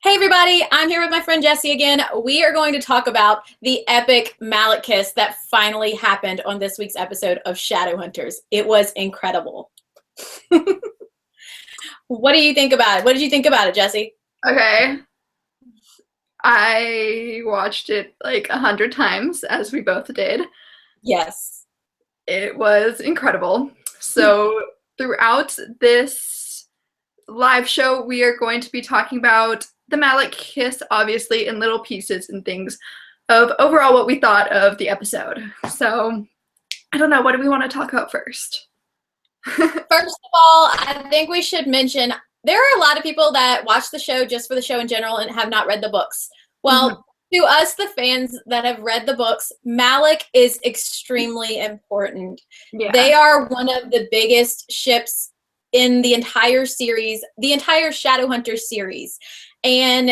Hey everybody, I'm here with my friend Jesy again. We are going to talk about the epic MALEC kiss that finally happened on this week's episode of Shadowhunters. It was incredible. What do you think about it? What did you think about it, Jesy? Okay. I watched it like 100 times, as we both did. Yes. It was incredible. So throughout this live show, we are going to be talking about the MALEC kiss, obviously, in little pieces and things of overall what we thought of the episode. So, I don't know, what do we want to talk about first? First of all, I think we should mention there are a lot of people that watch the show just for the show in general and have not read the books. Well, to us, the fans that have read the books, MALEC is extremely important. Yeah. They are one of the biggest ships in the entire series, the entire Shadowhunters series. And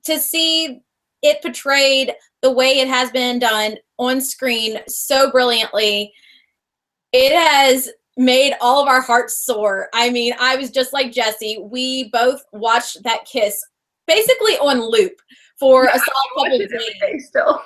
to see it portrayed the way it has been done on screen so brilliantly, it has made all of our hearts soar. I mean, I was just like Jesy. We both watched that kiss basically on loop for a solid couple of days. Still.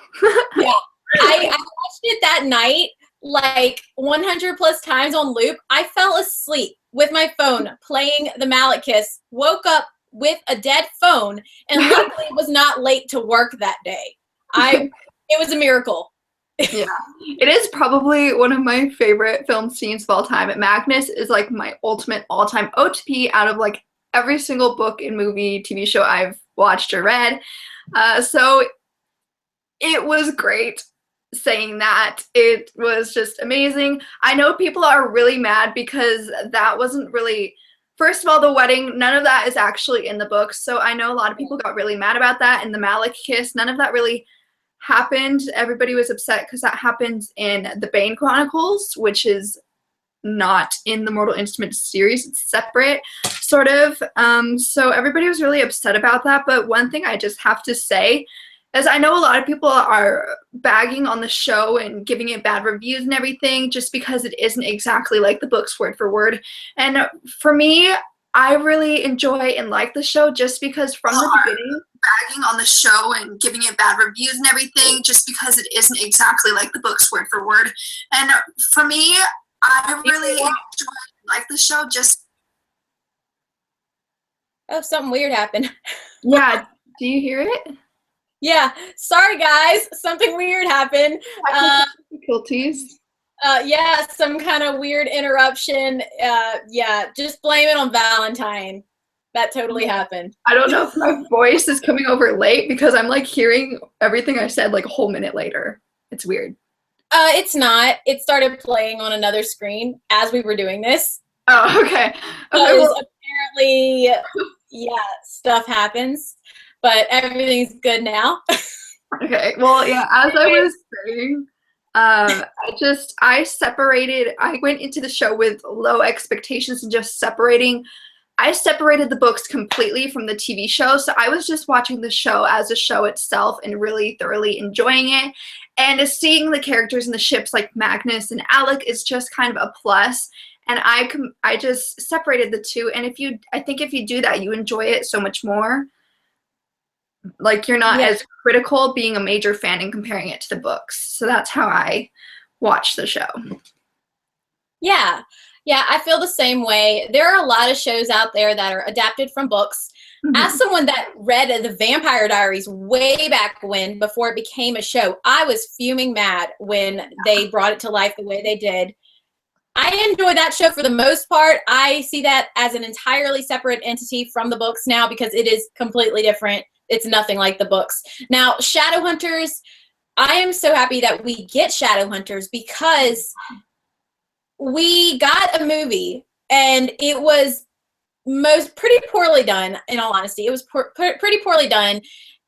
Yeah. I watched it that night like 100 plus times on loop. I fell asleep with my phone playing the MALEC kiss, woke up with a dead phone, and luckily was not late to work that day. It was a miracle. Yeah, it is probably one of my favorite film scenes of all time. Magnus is like my ultimate all-time OTP out of like every single book and movie, TV show I've watched or read. So it was great saying that. It was just amazing. I know people are really mad because that wasn't really, first of all, the wedding, none of that is actually in the books. So I know a lot of people got really mad about that. And the MALEC kiss, none of that really happened. Everybody was upset because that happens in the Bane Chronicles, which is not in the Mortal Instruments series. It's separate, sort of. So everybody was really upset about that. But one thing I just have to say is I know a lot of people are bagging on the show and giving it bad reviews and everything just because it isn't exactly like the books word for word. And for me, I really enjoy and like the show just because from the beginning, bagging on the show and giving it bad reviews and everything just because it isn't exactly like the books word for word. And for me, I really enjoy and like the show just... Oh, something weird happened. Yeah, do you hear it? Yeah, sorry guys, something weird happened. Difficulties. Yeah, some kind of weird interruption. Yeah, just blame it on Valentine. That totally happened. I don't know if my voice is coming over late because I'm like hearing everything I said like a whole minute later. It's weird. It's not. It started playing on another screen as we were doing this. Oh, okay. Well, apparently, yeah, stuff happens. But everything's good now. Okay, well, yeah, as I was saying, I went into the show with low expectations and just I separated the books completely from the TV show, so I was just watching the show as a show itself and really thoroughly enjoying it. And seeing the characters in the ships like Magnus and Alec is just kind of a plus. And I just separated the two, and I think if you do that, you enjoy it so much more. Like, you're not as critical being a major fan and comparing it to the books. So that's how I watch the show. Yeah. Yeah, I feel the same way. There are a lot of shows out there that are adapted from books. As someone that read the Vampire Diaries way back when, before it became a show, I was fuming mad when they brought it to life the way they did. I enjoy that show for the most part. I see that as an entirely separate entity from the books now because it is completely different. It's nothing like the books. Now, Shadowhunters, I am so happy that we get Shadowhunters because we got a movie and it was pretty poorly done, in all honesty. It was pretty poorly done.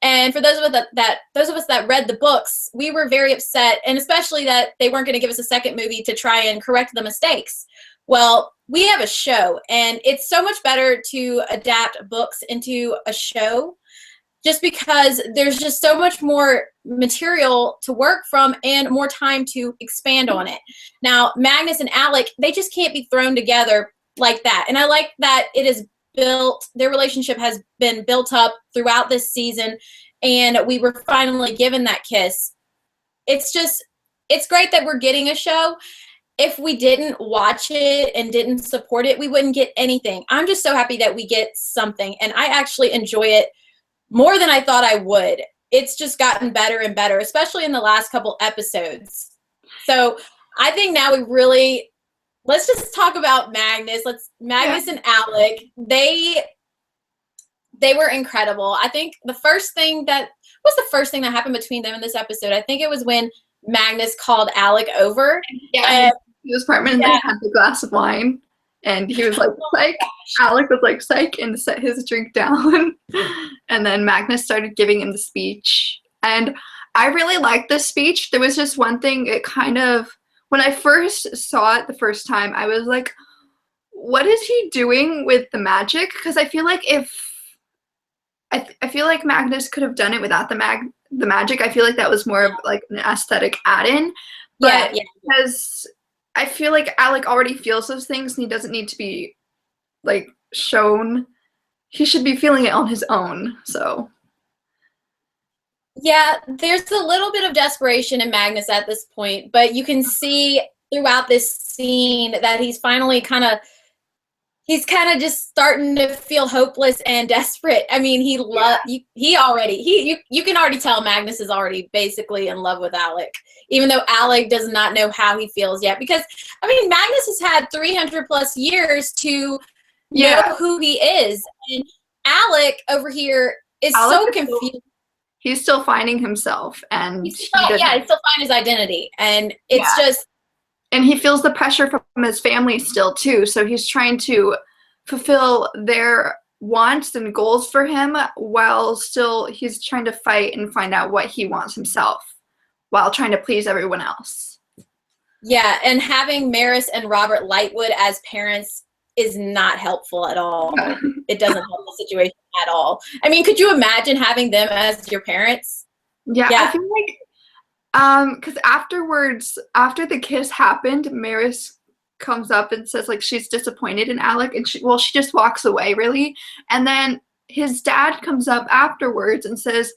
And for those of us that read the books, we were very upset, and especially that they weren't going to give us a second movie to try and correct the mistakes. Well, we have a show, and it's so much better to adapt books into a show just because there's just so much more material to work from and more time to expand on it. Now, Magnus and Alec, they just can't be thrown together like that. And I like that it is their relationship has been built up throughout this season, and we were finally given that kiss. It's great that we're getting a show. If we didn't watch it and didn't support it, we wouldn't get anything. I'm just so happy that we get something, and I actually enjoy it more than I thought I would. It's just gotten better and better, especially in the last couple episodes. So I think now let's just talk about Magnus. Magnus and Alec. They were incredible. I think the first thing that happened between them in this episode, I think it was when Magnus called Alec over. Yeah, he was apartment and they had the glass of wine, and he was like, psych. Alec was like, psych, and set his drink down. And then Magnus started giving him the speech. And I really liked this speech. There was just one thing, when I first saw it the first time, I was like, what is he doing with the magic? Because I feel like I feel like Magnus could have done it without the magic. I feel like that was more of like an aesthetic add-in. But because I feel like Alec already feels those things and he doesn't need to be like shown. He should be feeling it on his own. So yeah, there's a little bit of desperation in Magnus at this point, but you can see throughout this scene that he's finally kind of just starting to feel hopeless and desperate. I mean, you can already tell Magnus is already basically in love with Alec, even though Alec does not know how he feels yet. Because, I mean, Magnus has had 300 plus years to know who he is. And Alec over here is so confused. He's still finding himself, and he still finds his identity, and it's just. And he feels the pressure from his family still too, so he's trying to fulfill their wants and goals for him, while still he's trying to fight and find out what he wants himself, while trying to please everyone else. Yeah, and having Maris and Robert Lightwood as parents is not helpful at all. It doesn't help the situation at all. I mean, could you imagine having them as your parents? Yeah. I feel like because afterwards, after the kiss happened, Maris comes up and says like she's disappointed in Alec, and she just walks away really, and then his dad comes up afterwards and says,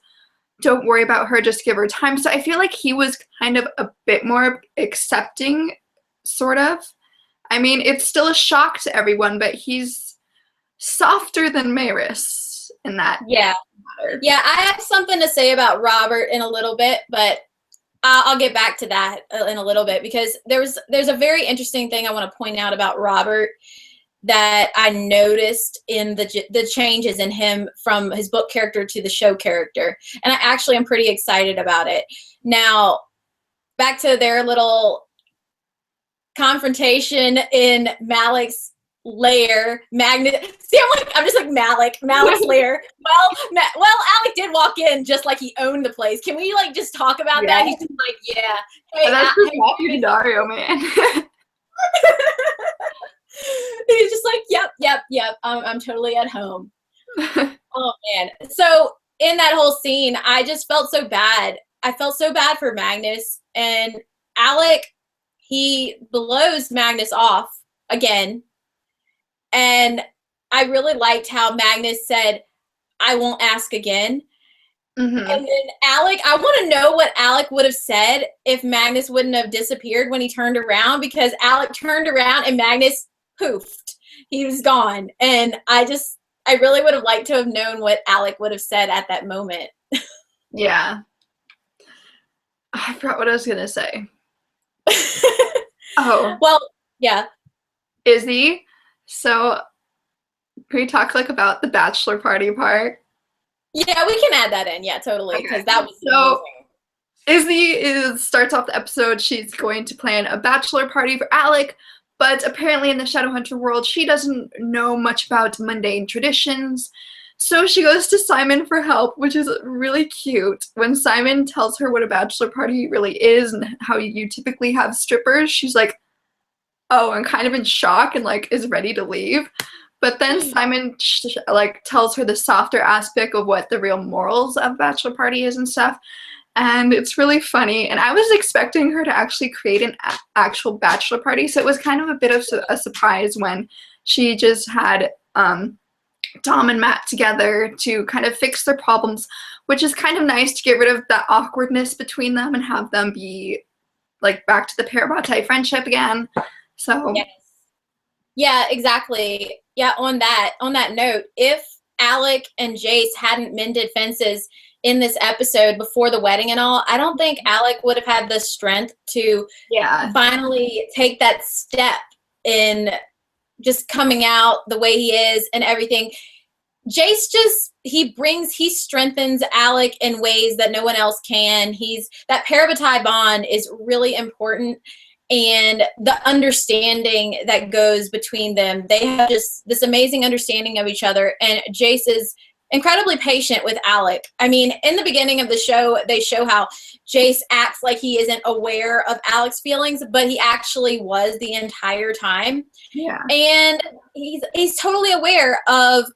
don't worry about her, just give her time. So I feel like he was kind of a bit more accepting, sort of. I mean, it's still a shock to everyone, but he's softer than Maris in that matter. Yeah, I have something to say about Robert in a little bit, but I'll get back to that in a little bit, because there's a very interesting thing I want to point out about Robert that I noticed in the changes in him from his book character to the show character, and I actually am pretty excited about it. Now, back to their little confrontation in Malik's lair. See, I'm just like Malik's lair. Well, Alec did walk in just like he owned the place. Can we like just talk about that? He's just like, hey, that's just Matthew Dario, man. He's just like, yep. I'm totally at home. Oh man. So in that whole scene, I just felt so bad. I felt so bad for Magnus, and Alec. He blows Magnus off again. And I really liked how Magnus said, I won't ask again. Mm-hmm. And then Alec, I want to know what Alec would have said if Magnus wouldn't have disappeared when he turned around, because Alec turned around and Magnus poofed. He was gone. And I really would have liked to have known what Alec would have said at that moment. Yeah. I forgot what I was going to say. Oh. Well, yeah. Izzy, so can we talk like about the bachelor party part? Yeah, we can add that in. Yeah, totally. Because that was so amazing. Izzy starts off the episode. She's going to plan a bachelor party for Alec, but apparently in the Shadowhunter world, she doesn't know much about mundane traditions. So she goes to Simon for help, which is really cute. When Simon tells her what a bachelor party really is and how you typically have strippers, she's like, oh, and kind of in shock and like is ready to leave. But then Simon like tells her the softer aspect of what the real morals of a bachelor party is and stuff. And it's really funny. And I was expecting her to actually create an actual bachelor party. So it was kind of a bit of a surprise when she just had Dom and Matt together to kind of fix their problems, which is kind of nice to get rid of that awkwardness between them and have them be like back to the Parabatai friendship again. So yes. Yeah, exactly. Yeah, on that note, if Alec and Jace hadn't mended fences in this episode before the wedding and all, I don't think Alec would have had the strength to finally take that step in just coming out the way he is and everything. Jace he strengthens Alec in ways that no one else can. That Parabatai bond is really important, and the understanding that goes between them. They have just this amazing understanding of each other, and Jace is incredibly patient with Alec. I mean, in the beginning of the show, they show how Jace acts like he isn't aware of Alec's feelings, but he actually was the entire time. Yeah. And he's totally aware of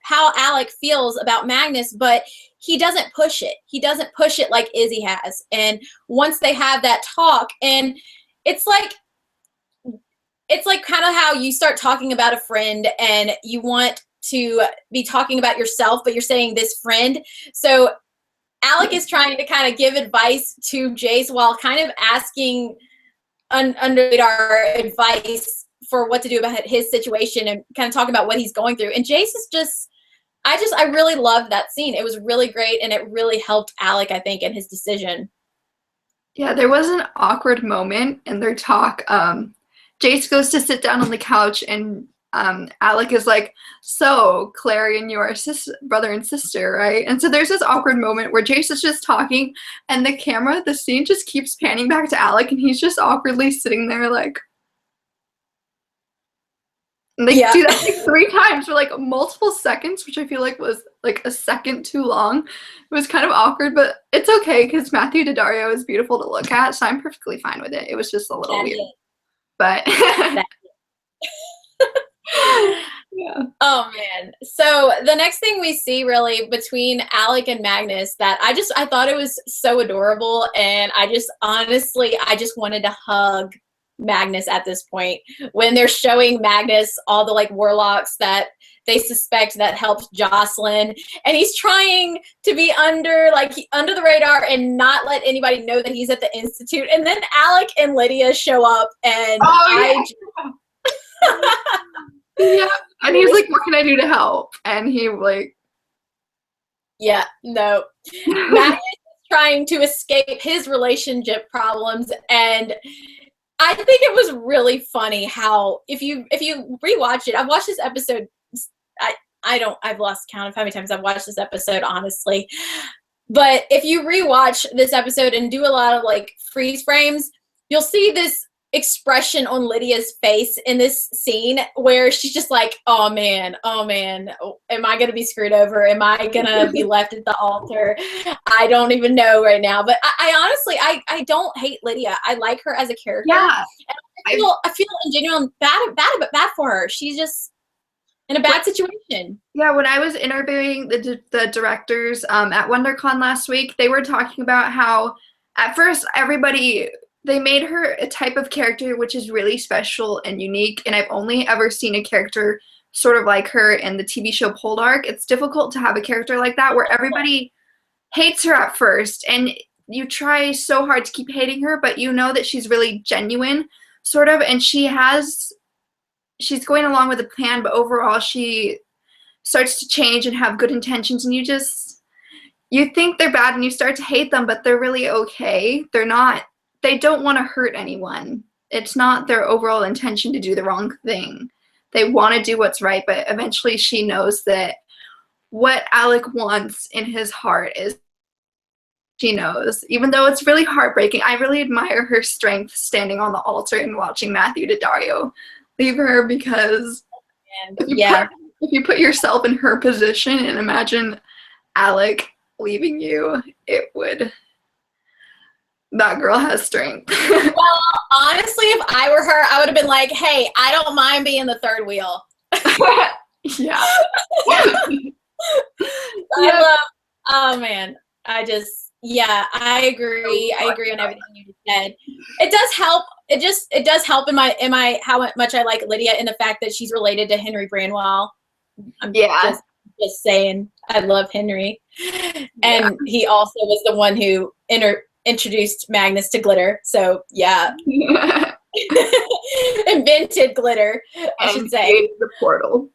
how Alec feels about Magnus, but he doesn't push it. He doesn't push it like Izzy has. And once they have that talk, and it's like kind of how you start talking about a friend and you want to be talking about yourself, but you're saying this friend. So Alec is trying to kind of give advice to Jace while kind of asking under radar advice for what to do about his situation and kind of talking about what he's going through. And Jace is just, I really loved that scene. It was really great, and it really helped Alec, I think, in his decision. Yeah, there was an awkward moment in their talk. Jace goes to sit down on the couch, and Alec is like, so, Clary and you are brother and sister, right? And so there's this awkward moment where Jace is just talking, and the scene just keeps panning back to Alec, and he's just awkwardly sitting there like, and they do that like 3 times for like multiple seconds, which I feel like was like a second too long. It was kind of awkward, but it's okay because Matthew Daddario is beautiful to look at, so I'm perfectly fine with it. It was just a little weird. But yeah. Oh man. So the next thing we see really between Alec and Magnus that I thought it was so adorable, and I just wanted to hug Magnus at this point when they're showing Magnus all the like warlocks that they suspect that helped Jocelyn, and he's trying to be under the radar and not let anybody know that he's at the Institute, and then Alec and Lydia show up, and yeah, and he's like, what can I do to help? And he like, yeah, no. Magnus is trying to escape his relationship problems, and I think it was really funny how if you rewatch it, I've watched this episode. I've lost count of how many times I've watched this episode, honestly. But if you rewatch this episode and do a lot of like freeze frames, you'll see this expression on Lydia's face in this scene where she's just like, oh man, am I gonna be screwed over? Am I gonna be left at the altar? I don't even know right now. But I honestly don't hate Lydia. I like her as a character. Yeah. And I feel in general bad for her. She's just in a bad situation. Yeah, when I was interviewing the directors at WonderCon last week, they were talking about how at first they made her a type of character which is really special and unique, and I've only ever seen a character sort of like her in the TV show Poldark. It's difficult to have a character like that where everybody hates her at first, and you try so hard to keep hating her, but you know that she's really genuine, sort of, and she's going along with the plan, but overall she starts to change and have good intentions, and you think they're bad and you start to hate them, but they're really okay. They don't want to hurt anyone. It's not their overall intention to do the wrong thing. They want to do what's right, but eventually she knows that what Alec wants in his heart is she knows. Even though it's really heartbreaking, I really admire her strength standing on the altar and watching Matthew Daddario leave her, because if you put yourself in her position and imagine Alec leaving you, that girl has strength. Well, honestly, if I were her, I would have been like, hey, I don't mind being the third wheel. Yeah. Oh man, I agree. I agree on everything you just said. It does help. It does help in my how much I like Lydia in the fact that she's related to Henry Branwell. I'm Yeah. just saying, I love Henry. And he also was the one who introduced Magnus to glitter. So yeah, invented glitter, I should say. Created the portal.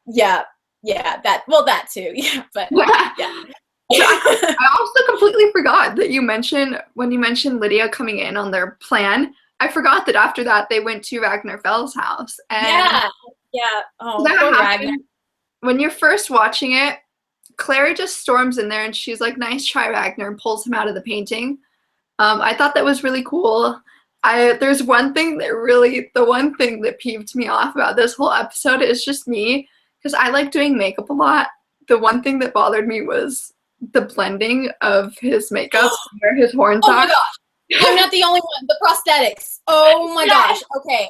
Yeah, that too. Yeah, but yeah. So I also completely forgot that when you mentioned Lydia coming in on their plan, I forgot that after that they went to Ragnar Fell's house. And yeah. Oh, that poor happened. Ragnar. When you're first watching it, Clary just storms in there and she's like, "Nice try, Ragnar," and pulls him out of the painting. I thought that was really cool. There's one thing the one thing that peeved me off about this whole episode is just me, because I like doing makeup a lot. The one thing that bothered me was the blending of his makeup where his horns Oh are. my gosh. I'm not the only one. The prosthetics. Oh my gosh. Okay,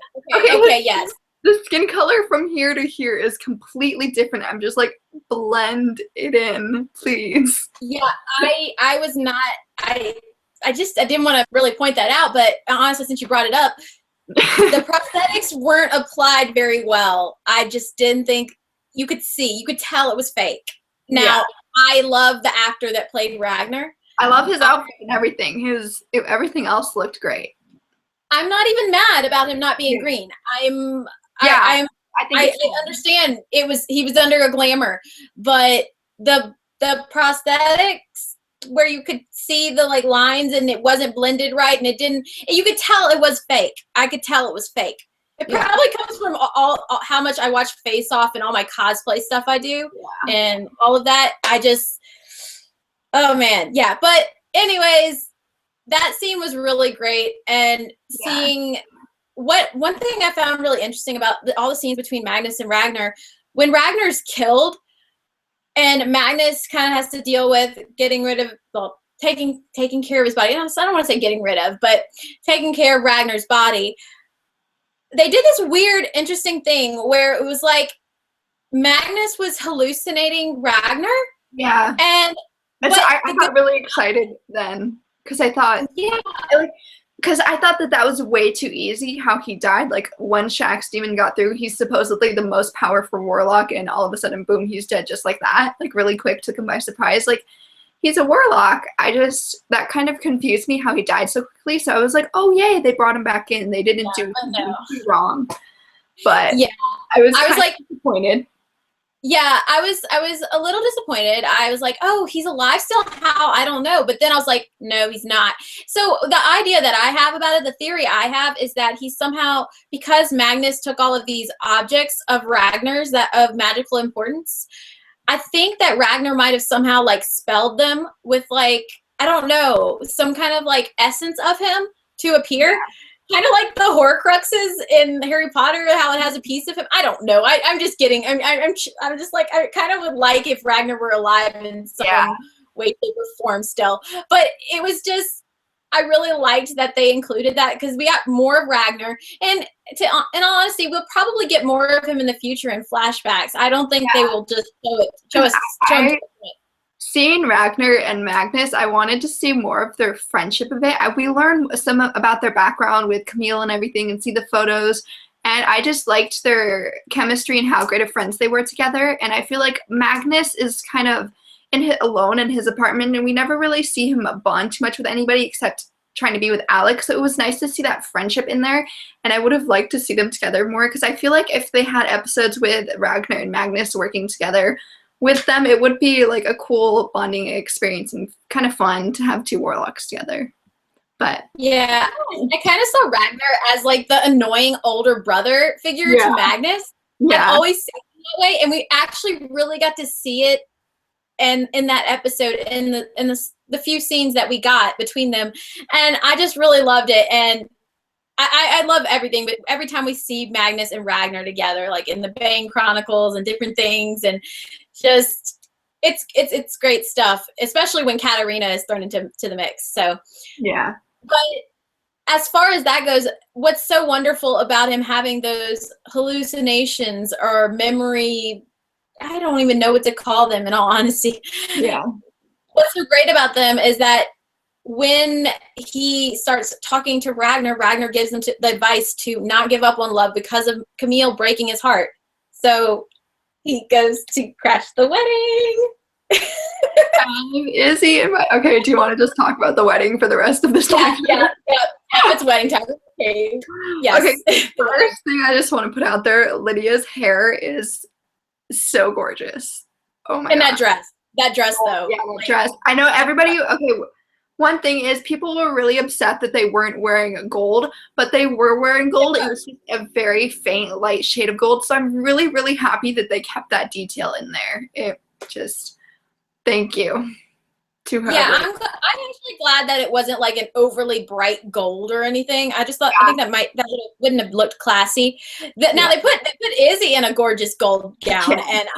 yes. The skin color from here to here is completely different. I'm just like, blend it in, please. Yeah, I was not, I didn't want to really point that out, but honestly, since you brought it up, the prosthetics weren't applied very well. I just didn't think you could tell it was fake. Now, I love the actor that played Ragnar. I love his outfit and everything. Everything else looked great. I'm not even mad about him not being green. I understand he was under a glamour, but the prosthetics where you could see the like lines and it wasn't blended right and you could tell it was fake. I could tell it was fake. It probably comes from all how much I watch Face Off and all my cosplay stuff I do and all of that. Oh man, yeah. But anyways, that scene was really great, and seeing one thing I found really interesting about all the scenes between Magnus and Ragnar, when Ragnar's killed, and Magnus kind of has to deal with getting rid of, taking care of his body. I don't want to say getting rid of, but taking care of Ragnar's body. They did this weird, interesting thing where it was like Magnus was hallucinating Ragnar. Yeah. And so I got really excited then because I thought, because I thought that was way too easy how he died. Like, one Shax demon got through, he's supposedly the most powerful warlock, and all of a sudden, boom, he's dead just like that. Like, really quick, took him by surprise. Like, he's a warlock. That kind of confused me how he died so quickly. So I was like, oh, yay, they brought him back in. They didn't do anything wrong. But I was like disappointed. Yeah, I was a little disappointed. I was like, oh, he's alive still? How? I don't know. But then I was like, no, he's not. So the idea that I have about it, the theory I have, is that he's somehow, because Magnus took all of these objects of Ragnar's of magical importance, I think that Ragnar might have somehow like spelled them with like, I don't know, some kind of like essence of him to appear. Yeah. Kind of like the Horcruxes in Harry Potter, how it has a piece of him. I don't know. I'm just kidding. I'm just like, I kind of would like if Ragnar were alive in some way, shape, or form still. But it was just, I really liked that they included that because we got more of Ragnar. And in all honesty, we'll probably get more of him in the future in flashbacks. I don't think they will just show us. Seeing Ragnar and Magnus, I wanted to see more of their friendship a bit. We learned some about their background with Camille and everything and see the photos. And I just liked their chemistry and how great of friends they were together. And I feel like Magnus is kind of alone in his apartment, and we never really see him bond too much with anybody except trying to be with Alec. So it was nice to see that friendship in there. And I would have liked to see them together more because I feel like if they had episodes with Ragnar and Magnus working together with them, it would be like a cool bonding experience and kind of fun to have two warlocks together. But yeah, I kind of saw Ragnar as like the annoying older brother figure to Magnus. I've always seen it that way, and we actually really got to see it in that episode in the few scenes that we got between them, and I just really loved it. And I love everything, but every time we see Magnus and Ragnar together, like in the Bane Chronicles and different things, and just it's great stuff, especially when Katarina is thrown into the mix. So yeah. But as far as that goes, what's so wonderful about him having those hallucinations or memory, I don't even know what to call them in all honesty. Yeah. What's so great about them is that when he starts talking to Ragnar, Ragnar gives him the advice to not give up on love because of Camille breaking his heart. So he goes to crash the wedding. Izzy and okay, do you want to just talk about the wedding for the rest of this time? Yeah, it's wedding time. Okay. Yes. Okay, first thing I just want to put out there, Lydia's hair is so gorgeous. Oh my god. And that dress though. Yeah, that dress. I know everybody, okay, one thing is people were really upset that they weren't wearing gold, but they were wearing gold. It was just a very faint, light shade of gold. So I'm really, really happy that they kept that detail in there. It just, thank you to her. Yeah, I'm actually glad that it wasn't like an overly bright gold or anything. I just thought, I think wouldn't have looked classy. Now they put Izzy in a gorgeous gold gown, and I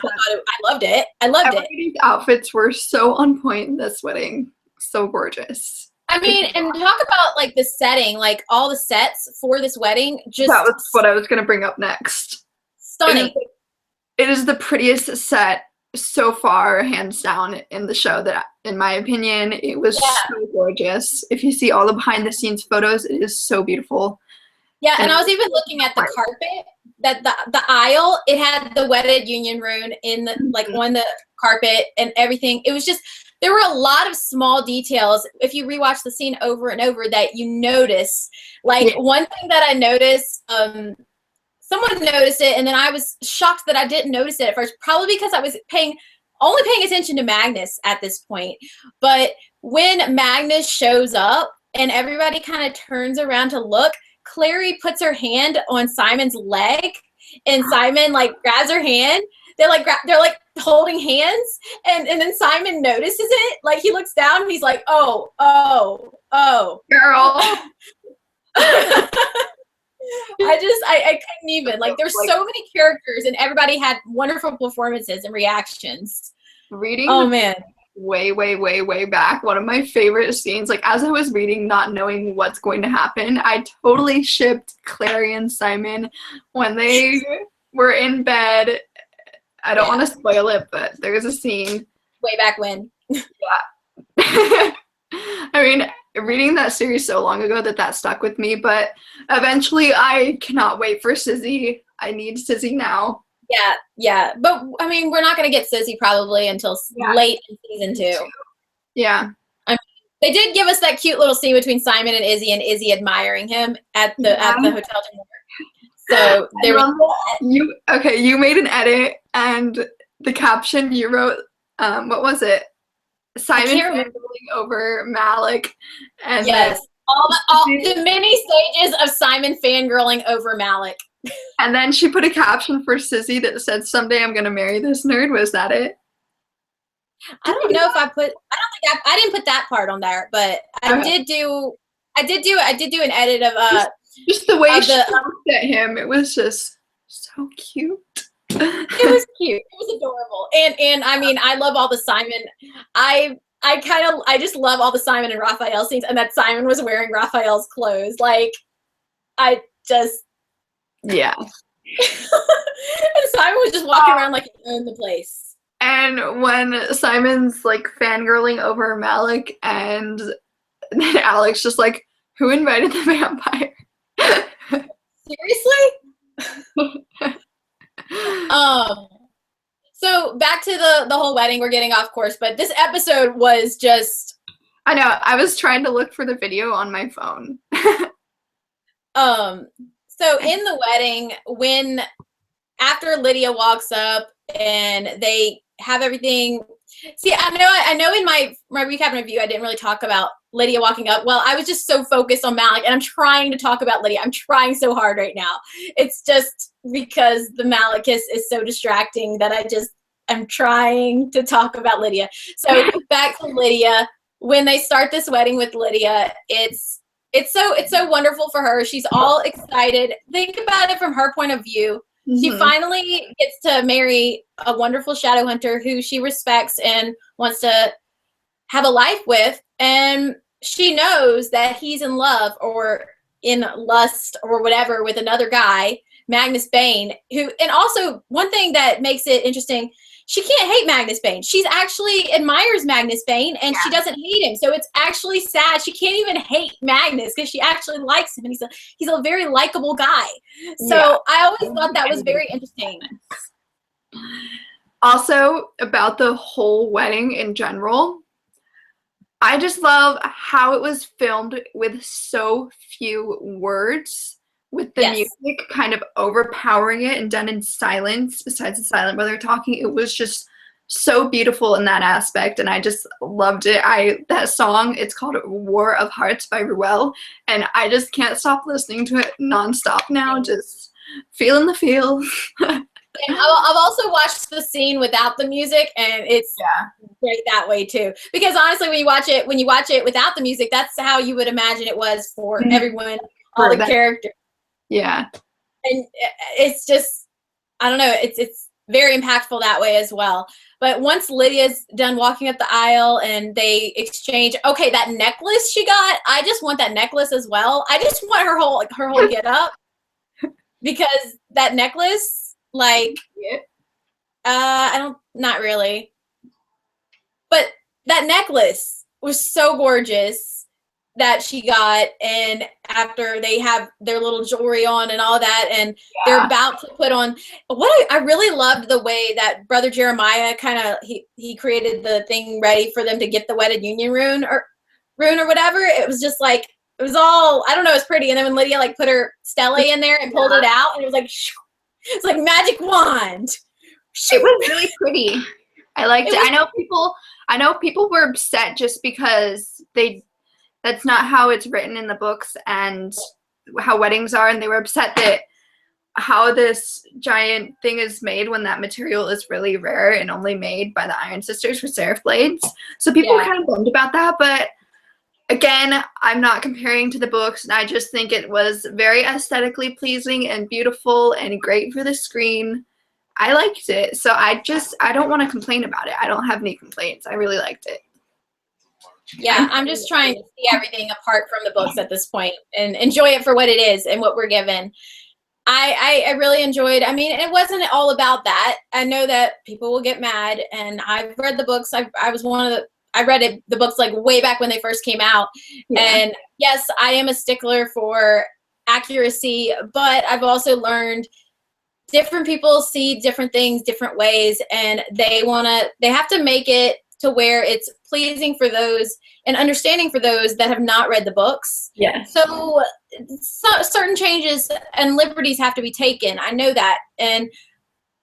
loved it. Everybody's outfits were so on point in this wedding. So gorgeous. I mean, and talk about like the setting, like all the sets for this wedding. Just that was what I was going to bring up next. Stunning. It is the prettiest set so far, hands down, in the show. That, in my opinion, it was so gorgeous. If you see all the behind the scenes photos, it is so beautiful. Yeah, and I was even looking at the carpet, that the aisle, it had the wedded union rune in the on the carpet and everything. It was just, there were a lot of small details, if you rewatch the scene over and over, that you notice. Like, one thing that I noticed, someone noticed it, and then I was shocked that I didn't notice it at first, probably because I was only paying attention to Magnus at this point. But when Magnus shows up and everybody kind of turns around to look, Clary puts her hand on Simon's leg, and Simon like grabs her hand. They're like holding hands, and then Simon notices it. Like, he looks down and he's like, oh, girl. I couldn't even, like, there's so many characters and everybody had wonderful performances and reactions. Reading man, way back, one of my favorite scenes, like, as I was reading, not knowing what's going to happen, I totally shipped Clary and Simon when they were in bed. I don't want to spoil it, but there's a scene way back when. I mean, reading that series so long ago that stuck with me, but eventually I cannot wait for Sizzy. I need Sizzy now. Yeah. But, I mean, we're not going to get Sizzy probably until late in season 2. Yeah. I mean, they did give us that cute little scene between Simon and Izzy admiring him at the hotel dinner. So there was that. You made an edit, and the caption you wrote, what was it? Simon fangirling over Malik, and yes, all the many stages of Simon fangirling over Malik. And then she put a caption for Sizzy that said, "Someday I'm gonna marry this nerd." Was that it? I don't know if I didn't put that part on there, but I did do an edit of just the way she looked at him. It was just so cute. It was cute. It was adorable. And I mean, I love all the Simon. I just love all the Simon and Raphael scenes, and that Simon was wearing Raphael's clothes. Like, yeah. And Simon was just walking around like he owned the place. And when Simon's like fangirling over Malik, and then Alec's just like, who invited the vampire? Seriously? So back to the whole wedding. We're getting off course, but this episode was just, I know, I was trying to look for the video on my phone. So in the wedding, after Lydia walks up and they have everything. See, I know in my recap review, I didn't really talk about Lydia walking up. Well, I was just so focused on Malik, and I'm trying to talk about Lydia. I'm trying so hard right now. It's just because the MALEC KISS is so distracting that I'm trying to talk about Lydia. So back to Lydia. When they start this wedding with Lydia, it's so wonderful for her. She's all excited. Think about it from her point of view. Mm-hmm. She finally gets to marry a wonderful Shadowhunter who she respects and wants to have a life with. And she knows that he's in love or in lust or whatever with another guy, Magnus Bane, and also one thing that makes it interesting, she can't hate Magnus Bane. She actually admires Magnus Bane, and she doesn't hate him. So it's actually sad. She can't even hate Magnus because she actually likes him, and he's a very likable guy. So I always thought that was very interesting. Also, about the whole wedding in general, I just love how it was filmed with so few words, with the Yes. music kind of overpowering it and done in silence, besides the silent brother talking. It was just so beautiful in that aspect, and I just loved it. That song, it's called War of Hearts by Ruel, and I just can't stop listening to it nonstop now, just feeling the feel. And I've also watched the scene without the music, and it's great that way too. Because honestly, when you watch it without the music, that's how you would imagine it was for everyone, all the characters. Yeah. And it's just, I don't know, it's very impactful that way as well. But once Lydia's done walking up the aisle and they exchange, okay, that necklace she got, I just want that necklace as well. I just want her whole get up, because that necklace, like, not really. But that necklace was so gorgeous that she got, and after they have their little jewelry on and all that, and they're about to put on, I really loved the way that Brother Jeremiah kind of, he created the thing ready for them to get the wedded union rune or whatever. It was just like, it was all, I don't know, it was pretty. And then when Lydia like put her stele in there and pulled it out, and it was like, it's like magic wand. It was really pretty. I liked it. I know people were upset just because that's not how it's written in the books and how weddings are, and they were upset that how this giant thing is made when that material is really rare and only made by the Iron Sisters for seraph blades. So people were kind of bummed about that, but again, I'm not comparing to the books, and I just think it was very aesthetically pleasing and beautiful and great for the screen. I liked it, so I don't want to complain about it. I don't have any complaints. I really liked it. Yeah, I'm just trying to see everything apart from the books at this point and enjoy it for what it is and what we're given. I really enjoyed, I mean, it wasn't all about that. I know that people will get mad, and I've read the books. I read the books like way back when they first came out. And yes, I am a stickler for accuracy, but I've also learned different people see different things different ways, and they have to make it to where it's pleasing for those and understanding for those that have not read the books. Yeah. So certain changes and liberties have to be taken. I know that. And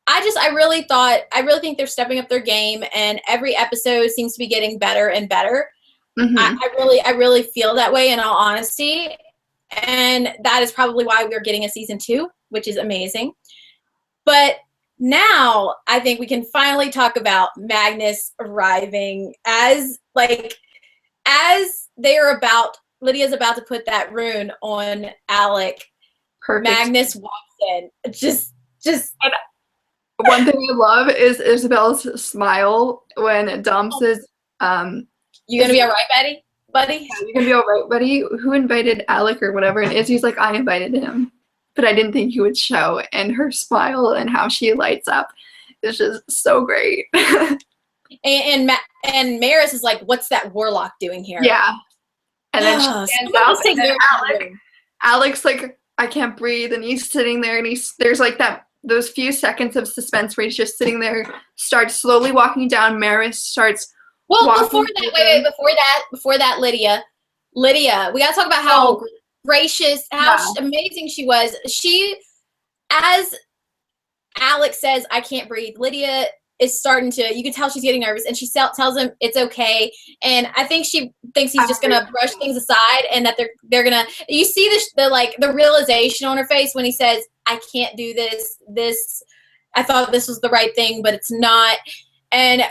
I really think they're stepping up their game, and every episode seems to be getting better and better. I really feel that way, in all honesty. And that is probably why we're getting a season 2, which is amazing. But now I think we can finally talk about Magnus arriving as Lydia's about to put that rune on Alec. Perfect. Magnus walks in. Just one thing I love is Isabel's smile when Dom says, you gonna be all right, buddy? Yeah, you gonna be all right, buddy? Who invited Alec or whatever? And Izzy's like, I invited him, but I didn't think he would show. And her smile and how she lights up is just so great. and Maris is like, what's that warlock doing here? Yeah. And then she stands up, and Alec's like, I can't breathe, and he's sitting there, and there's like those few seconds of suspense where he's just sitting there, starts slowly walking down. Maris starts before that, Lydia, we gotta talk about how gracious, how amazing she was. As Alec says, I can't breathe, Lydia is starting to, you can tell she's getting nervous, and she tells him it's okay. And I think she thinks he's just gonna brush things aside, and that they're gonna, you see the realization on her face when he says, I can't do this, I thought this was the right thing, but it's not. And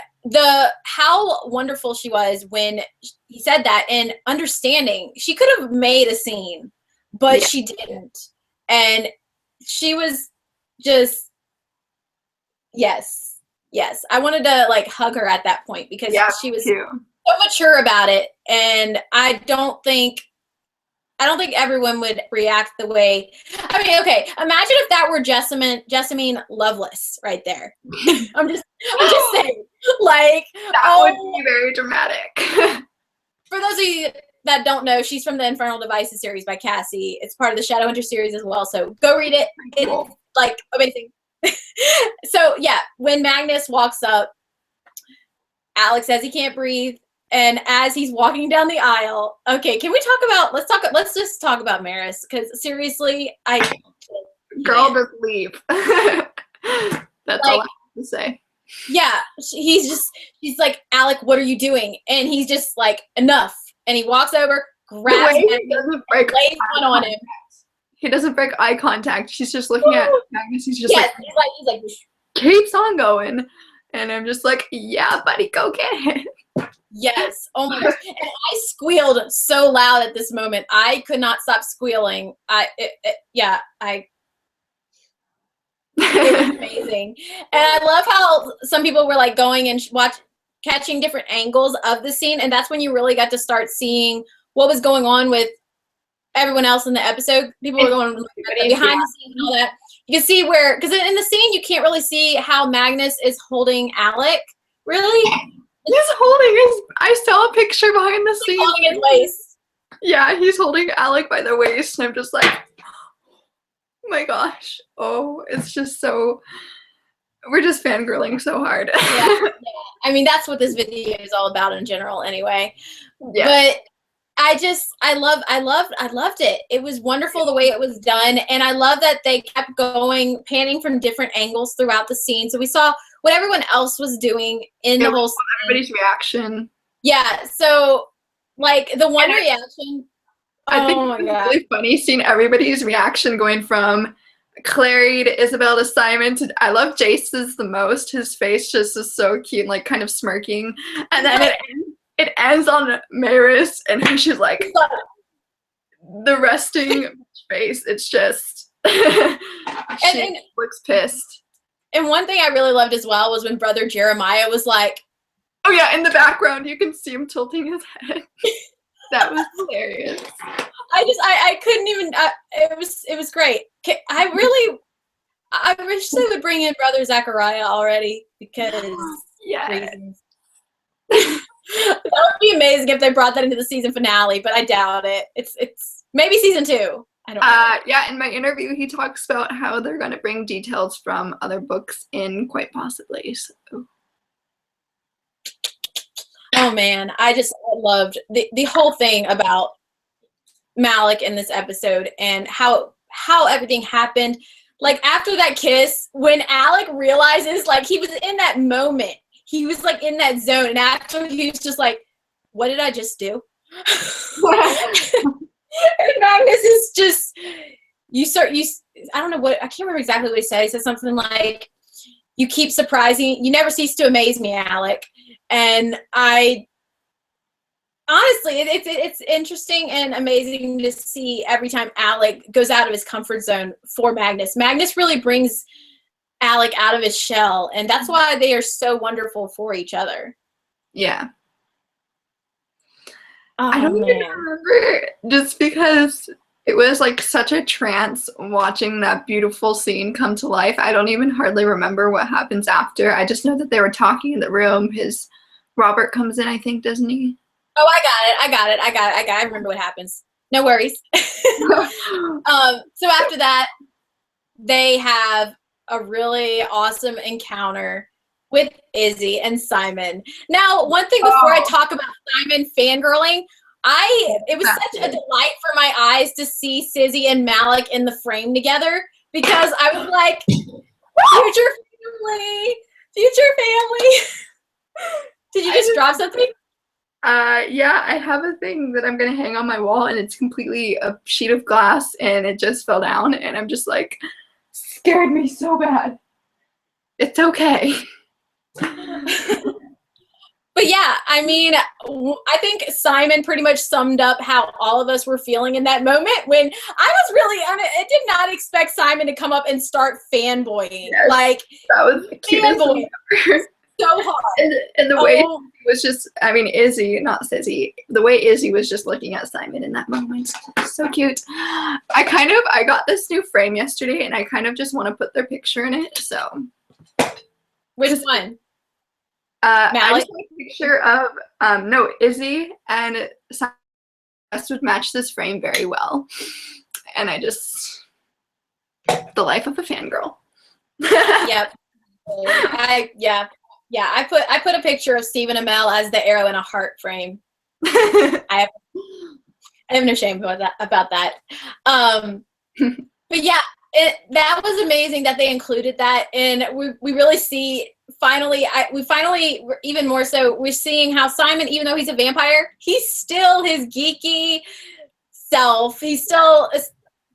how wonderful she was when he said that, and understanding. She could have made a scene, but she didn't. And she was just, yes. I wanted to like hug her at that point, because she was so mature about it. And I don't think everyone would react the way, I mean, okay, imagine if that were Jessamine Loveless right there. I'm just saying, like, that would be very dramatic. For those of you that don't know, she's from the Infernal Devices series by Cassie. It's part of the Shadowhunters series as well, so go read it. It's like amazing. So yeah, when Magnus walks up, Alex says he can't breathe. And as he's walking down the aisle, okay, can we talk about, let's just talk about Maris, because seriously, Girl, just leave. That's all I have to say. Yeah, she's like, Alec, what are you doing? And he's just like, enough. And he walks over, grabs him, lays one on him. He doesn't break eye contact. She's just looking at Magnus. He's just like, he's like, keeps on going. And I'm just like, yeah, buddy, go get it. Yes. Oh my gosh. And I squealed so loud at this moment. I could not stop squealing. It was amazing. And I love how some people were like going and catching different angles of the scene. And that's when you really got to start seeing what was going on with everyone else in the episode. People were going behind the scenes and all that. You can see where, because in the scene, you can't really see how Magnus is holding Alec. Really? He's holding I saw a picture behind the scenes. Holding his waist. Yeah, he's holding Alec by the waist. And I'm just like, oh my gosh. Oh, it's just so, we're just fangirling so hard. Yeah. I mean, that's what this video is all about in general anyway. Yeah. But I loved it. It was wonderful the way it was done. And I love that they kept going, panning from different angles throughout the scene. So we saw what everyone else was doing in the whole scene. Everybody's reaction. Yeah. So like the one reaction. I think it was really funny seeing everybody's reaction going from Clary to Isabel to Simon to, I love Jace's the most. His face just is so cute and like kind of smirking. And then it ends on Maris and she's like the resting face. It's just she looks pissed. And one thing I really loved as well was when Brother Jeremiah was like, oh yeah, in the background you can see him tilting his head. That was hilarious. I couldn't even. It was great. I wish they would bring in Brother Zachariah already because reasons. That would be amazing if they brought that into the season finale, but I doubt it. It's maybe season 2. I don't know. Yeah, in my interview, he talks about how they're going to bring details from other books in, quite possibly. So. Oh man, I loved the whole thing about Malik in this episode and how everything happened. Like after that kiss, when Alec realizes, like he was in that moment, he was like in that zone, and after he was just like, "What did I just do?" And Magnus is just, I don't know what, I can't remember exactly what he said. He said something like, "You keep surprising, you never cease to amaze me, Alec." And honestly, it's interesting and amazing to see every time Alec goes out of his comfort zone for Magnus. Magnus really brings Alec out of his shell, and that's why they are so wonderful for each other. Yeah. Oh, I don't even remember, just because it was like such a trance watching that beautiful scene come to life. I don't even hardly remember what happens after. I just know that they were talking in the room. Robert comes in, I think, doesn't he? Oh, I got it. I remember what happens. No worries. So after that, they have a really awesome encounter with Izzy and Simon. Now, one thing before I talk about Simon fangirling, it was such a delight for my eyes to see Sizzy and Malik in the frame together, because I was like, future family. Did you just drop something? Yeah, I have a thing that I'm gonna hang on my wall, and it's completely a sheet of glass, and it just fell down, and I'm just like, scared me so bad. It's okay. But yeah, I mean, I think Simon pretty much summed up how all of us were feeling in that moment when I was really, I did not expect Simon to come up and start fanboying. Yes, like, that was the cutest thing ever. So hard. And the way it was just, I mean, Izzy, not Sizzy, the way Izzy was just looking at Simon in that moment. So cute. I got this new frame yesterday, and I kind of just want to put their picture in it, so. Which one? I just want a picture of, Izzy and Simon would match this frame very well. And the life of a fangirl. Yep. I put a picture of Stephen Amell as the arrow in a heart frame. I have no shame about that. But yeah, that was amazing that they included that, and we really see even more so, we're seeing how Simon, even though he's a vampire, he's still his geeky self. He's still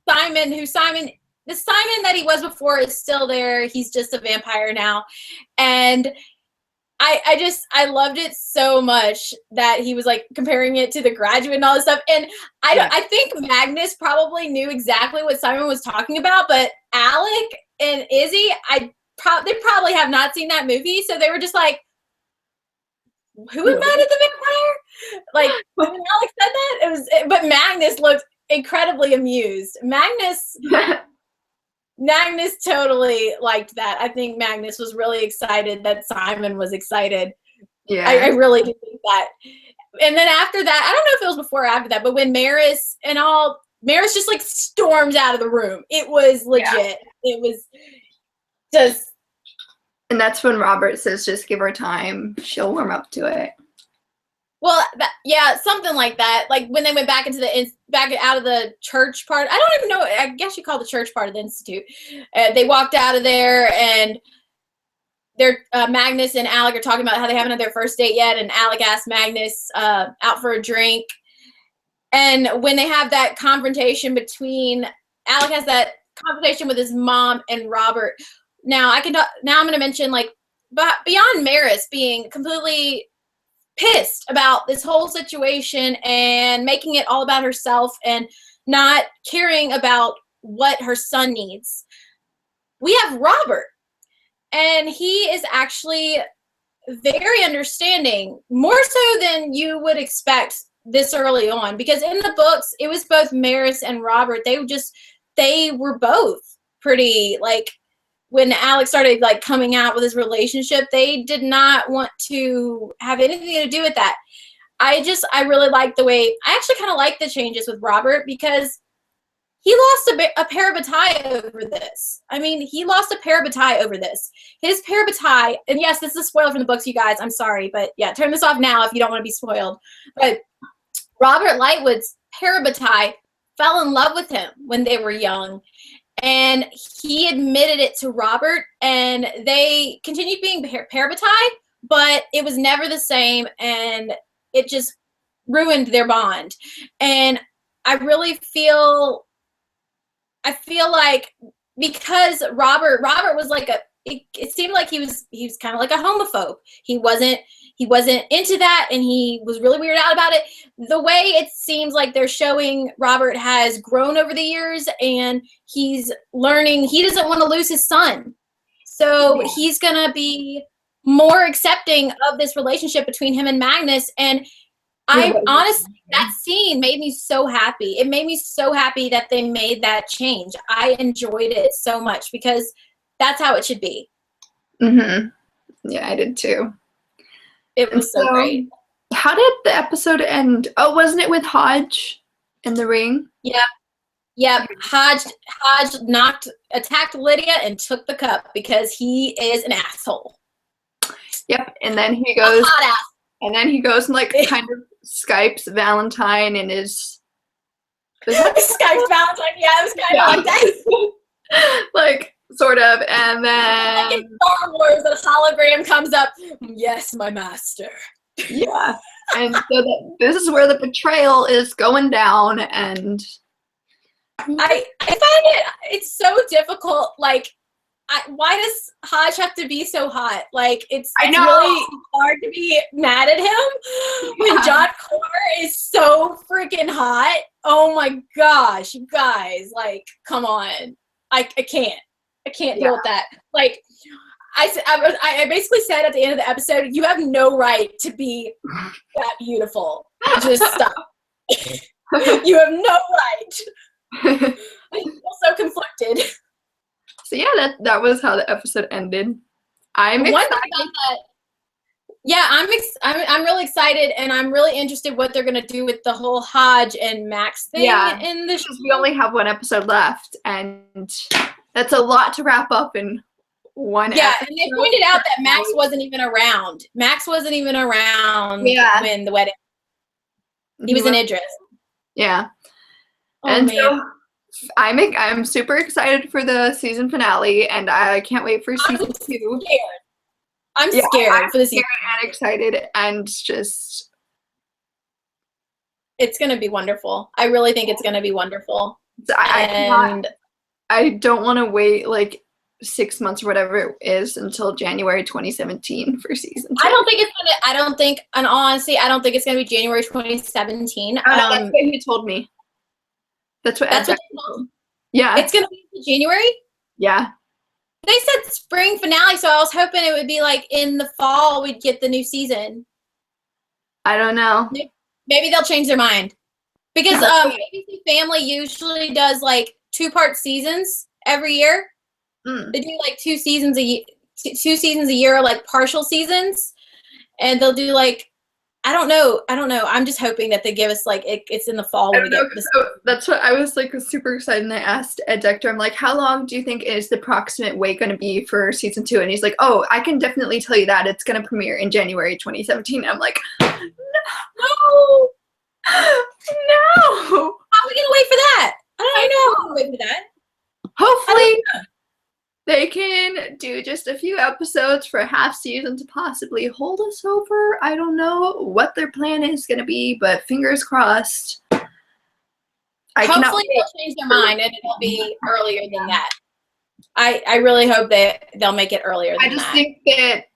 Simon, the Simon that he was before is still there. He's just a vampire now. And I loved it so much that he was like comparing it to The Graduate and all this stuff. And I think Magnus probably knew exactly what Simon was talking about, but Alec and Izzy, they probably have not seen that movie, so they were just like, who invited the vampire? Like, when Alec said that, but Magnus looked incredibly amused. Magnus totally liked that. I think Magnus was really excited that Simon was excited. Yeah. I really do think that. And then after that, I don't know if it was before or after that, but when Maris just like storms out of the room. It was legit. Yeah. It was just. And that's when Robert says, just give her time. She'll warm up to it. Well, something like that. Like when they went back back out of the church part. I don't even know. I guess you call the church part of the institute. They walked out of there, and Magnus and Alec are talking about how they haven't had their first date yet. And Alec asked Magnus out for a drink. And when they have that confrontation Alec has that confrontation with his mom and Robert. Now I'm going to mention, like, beyond Maris being completely pissed about this whole situation and making it all about herself and not caring about what her son needs, we have Robert, and he is actually very understanding, more so than you would expect this early on, because in the books it was both Maris and Robert. They were both pretty, like, when Alec started like coming out with his relationship, they did not want to have anything to do with that. I really like I actually kind of like the changes with Robert, because he lost a parabatai over this. I mean, he lost a parabatai over this. His parabatai, and yes, this is a spoiler from the books, you guys. I'm sorry, but yeah, turn this off now if you don't want to be spoiled. But Robert Lightwood's parabatai fell in love with him when they were young. And he admitted it to Robert, and they continued being parabatai, but it was never the same, and it just ruined their bond. And I really feel like, because Robert was like it seemed like he was kind of like a homophobe. He wasn't into that, and he was really weirded out about it. The way it seems like they're showing Robert has grown over the years, and he's learning he doesn't want to lose his son. So he's going to be more accepting of this relationship between him and Magnus. And honestly, that scene made me so happy. It made me so happy that they made that change. I enjoyed it so much, because that's how it should be. Mm-hmm. Yeah, I did too. It was so great. How did the episode end? Oh, wasn't it with Hodge in the ring? Yep. Hodge attacked Lydia and took the cup because he is an asshole. Yep. And then he goes and like kind of Skypes Valentine and is Skypes Valentine. Yeah, it was kind of like that. Like, sort of, and then like in Star Wars, a hologram comes up. Yes, my master. Yeah, and so this is where the betrayal is going down, and I find it's so difficult. Like, why does Hodge have to be so hot? Like, it's really hard to be mad at him when John Connor is so freaking hot. Oh my gosh, you guys! Like, come on, I can't. I can't deal with that. Like, I basically said at the end of the episode, you have no right to be that beautiful. Just stop. You have no right. I feel so conflicted. So yeah, that was how the episode ended. I'm excited. About that. Yeah, I'm really excited, and I'm really interested what they're gonna do with the whole Hodge and Max thing in the show. We only have one episode left, and that's a lot to wrap up in one Yeah, episode. and they pointed out that Max wasn't even around. Max wasn't even around when the wedding. He was in Idris. Yeah. Oh, and man. so I'm super excited for the season finale, and I can't wait for season 2. I'm scared for the season. I'm excited, and just it's gonna be wonderful. I really think it's gonna be wonderful. I don't want to wait like 6 months or whatever it is until January 2017 for season 2. I don't think it's gonna. In all honesty, I don't think it's gonna be January 2017. That's what he told me. That's what he told. Yeah, it's gonna be January. Yeah. They said spring finale, so I was hoping it would be like in the fall we'd get the new season. I don't know. Maybe they'll change their mind. Because ABC Family usually does like 2-part seasons every year. They do like 2 seasons a year, like partial seasons. And they'll do like I don't know. I'm just hoping that they give us like it's in the fall when we get this. So that's what I was like super excited, and I asked Ed Dector, I'm like, how long do you think is the approximate wait going to be for season 2? And he's like, oh, I can definitely tell you that it's going to premiere in January 2017. I'm like, no. How are we going to wait for that? I don't know how we're going to wait for that. Hopefully they can do just a few episodes for a half season to possibly hold us over. I don't know what their plan is going to be, but fingers crossed. Hopefully they'll change their mind and it'll be earlier than that. I really hope that they'll make it earlier than that. I just think that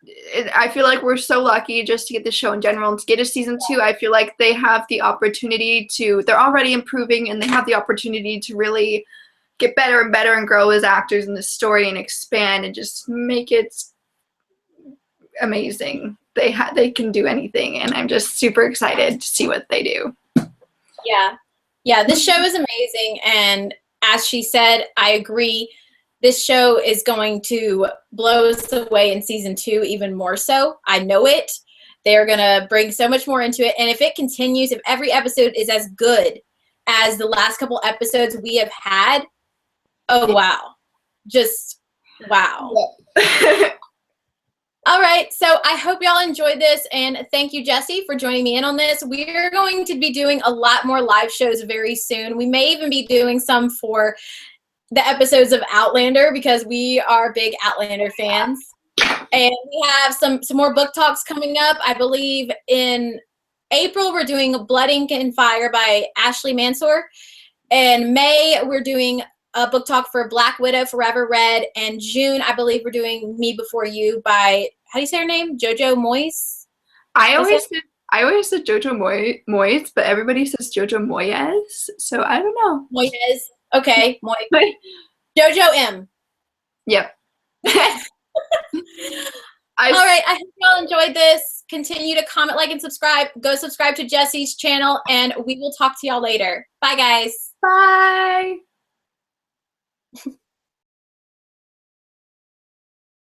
I feel like we're so lucky just to get the show in general and to get a season 2. I feel like they have the opportunity to, they're already improving and they have the opportunity to really get better and better and grow as actors in the story and expand and just make it amazing. They can do anything, and I'm just super excited to see what they do. Yeah, this show is amazing, and as she said, I agree. This show is going to blow us away in season 2 even more so. I know it. They're going to bring so much more into it, and if it continues, if every episode is as good as the last couple episodes we have had, oh, wow. Just wow. Yeah. All right. So I hope y'all enjoyed this. And thank you, Jesy, for joining me in on this. We're going to be doing a lot more live shows very soon. We may even be doing some for the episodes of Outlander because we are big Outlander fans. And we have some more book talks coming up. I believe in April, we're doing Blood, Ink, and Fire by Ashley Mansour. In May, we're doing a book talk for Black Widow Forever Read, and June, I believe we're doing Me Before You by, how do you say her name? Jojo Moyes? I always said Jojo Moyes, but everybody says Jojo Moyes, so I don't know. Moyes. Okay, Moyes. Jojo M. Yep. All right, I hope y'all enjoyed this. Continue to comment, like, and subscribe. Go subscribe to Jesy's channel, and we will talk to y'all later. Bye, guys. Bye.